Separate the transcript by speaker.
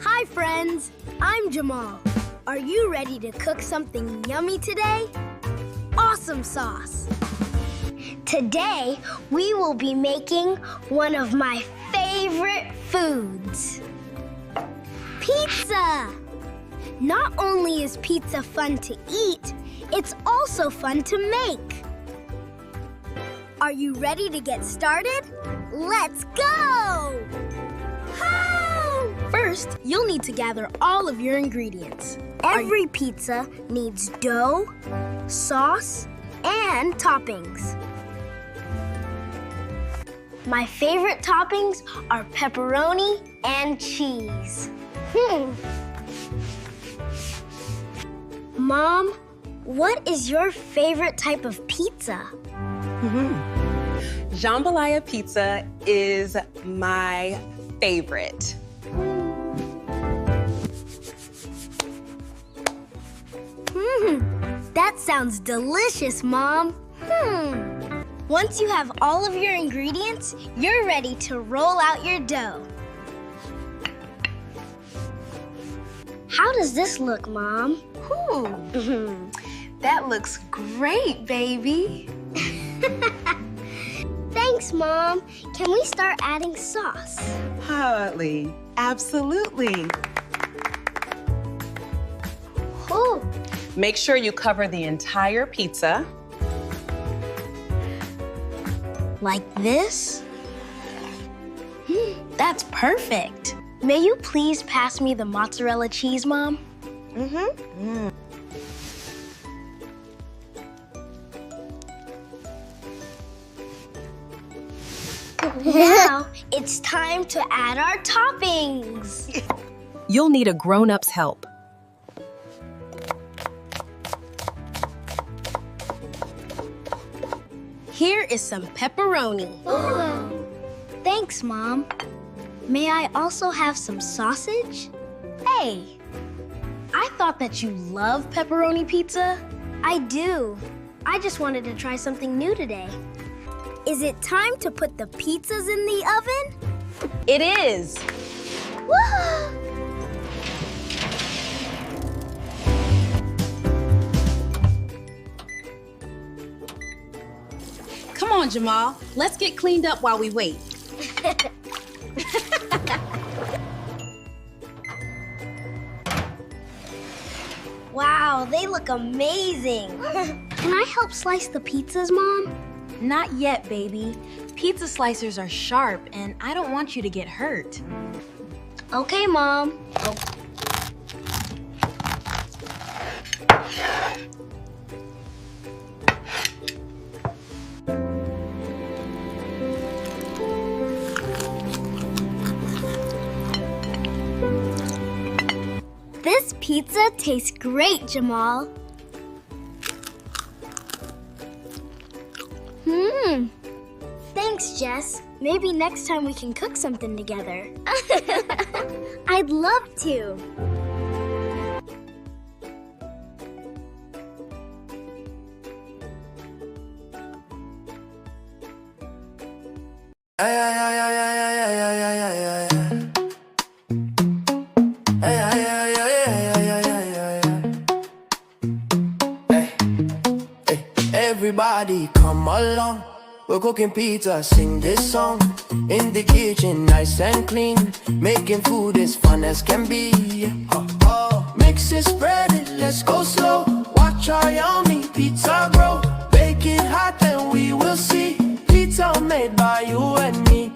Speaker 1: Hi friends, I'm Jamal. Are you ready to cook something yummy today? Awesome sauce! Today, we will be making one of my favorite foods. Pizza! Not only is pizza fun to eat, it's also fun to make. Are you ready to get started? Let's go! First, you'll need to gather all of your ingredients. Every pizza needs dough, sauce, and toppings. My favorite toppings are pepperoni and cheese. Mom, what is your favorite type of pizza?
Speaker 2: Jambalaya pizza is my favorite.
Speaker 1: That sounds delicious, Mom. Once you have all of your ingredients, you're ready to roll out your dough. How does this look, Mom?
Speaker 2: That looks great, baby.
Speaker 1: Thanks, Mom. Can we start adding sauce?
Speaker 2: Hardly. Absolutely.
Speaker 1: Ooh.
Speaker 2: Make sure you cover the entire pizza.
Speaker 1: Like this? That's perfect. May you please pass me the mozzarella cheese, Mom? Now, it's time to add our toppings.
Speaker 3: You'll need a grown-up's help.
Speaker 1: Here is some pepperoni. Thanks, Mom. May I also have some sausage? Hey, I thought that you love pepperoni pizza. I do. I just wanted to try something new today. Is it time to put the pizzas in the oven?
Speaker 2: It is.
Speaker 1: Woo!
Speaker 3: Come on, Jamal. Let's get cleaned up while we wait.
Speaker 1: Wow, they look amazing. Can I help slice the pizzas, Mom?
Speaker 4: Not yet, baby. Pizza slicers are sharp, and I don't want you to get hurt.
Speaker 1: Okay, Mom. This pizza tastes great, Jamal. Thanks, Jess. Maybe next time we can cook something together. I'd love to.
Speaker 5: Everybody come along, we're cooking pizza, sing this song. In the kitchen, nice and clean, making food as fun as can be. Mix it, spread it, let's go slow. Watch our yummy pizza grow. Bake it hot and we will see. Pizza made by you and me.